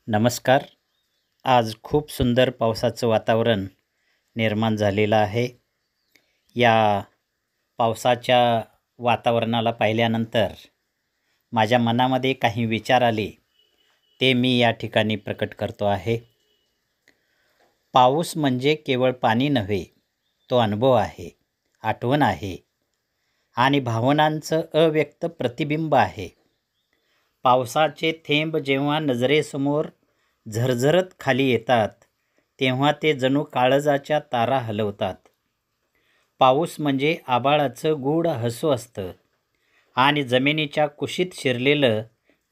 नमस्कार. आज खूप सुंदर पावसाचं वातावरण निर्माण झालेलं आहे. या पावसाच्या वातावरणाला पाहिल्यानंतर माझ्या मनामध्ये काही विचार आले, ते मी या ठिकाणी प्रकट करतो आहे. पाऊस म्हणजे केवळ पाणी नव्हे, तो अनुभव आहे, आठवण आहे आणि भावनांचं अव्यक्त प्रतिबिंब आहे. पावसाचे थेंब जेव्हा नजरेसमोर झरझरत खाली येतात, तेव्हा ते जणू काळजाच्या तारा हलवतात. पाऊस म्हणजे आभाळाचं गूढ हसू असतं आणि जमिनीच्या कुशीत शिरलेलं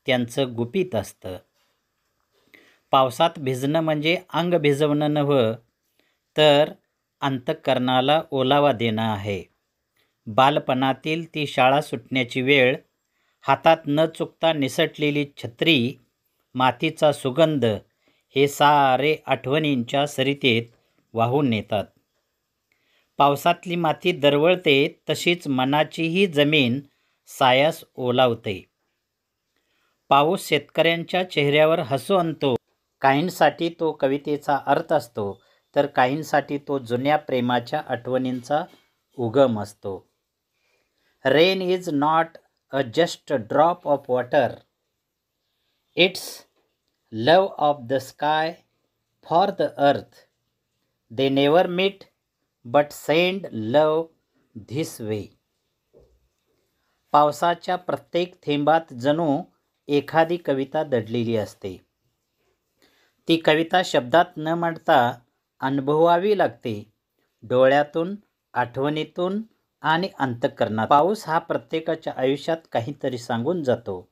त्यांचं गुपित असतं. पावसात भिजणं म्हणजे अंग भिजवणं नव्हे, तर अंतःकरणाला ओलावा देणं आहे. बालपणातील ती शाळा सुटण्याची वेळ, हातात न चुकता निसटलेली छत्री, मातीचा सुगंध, हे सारे आठवणींच्या सरितेत वाहून नेतात. पावसातली माती दरवळते, तशीच मनाचीही जमीन सायास ओलावते. पाऊस शेतकऱ्यांच्या चेहऱ्यावर हसू आणतो. काहींसाठी तो कवितेचा अर्थ असतो, तर काहींसाठी तो जुन्या प्रेमाच्या आठवणींचा उगम असतो. Rain is not a just drop of water. It's love of the sky for the earth. They never meet but send love this way. पावसाच्या प्रत्येक थेंबात जणू एखादी कविता दडलेली असते. ती कविता शब्दात न मांडता अनुभवावी लागते, डोळ्यातून, आठवणीतून आणि अंतःकरणात. पाऊस हा प्रत्येकाच्या आयुष्यात काहीतरी सांगून जातो.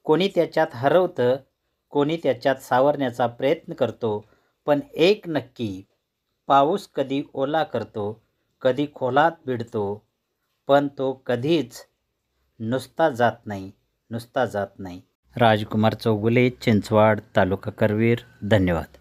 कोणी त्याच्यात हरवतं, कोणी त्याच्यात सावरण्याचा प्रयत्न करतो. पण एक नक्की, पाऊस कधी ओला करतो, कधी खोलात भिडतो, पण तो कधीच नुसता जात नाही. राजकुमार चौगुले, चिंचवाड, तालुका करवीर. धन्यवाद.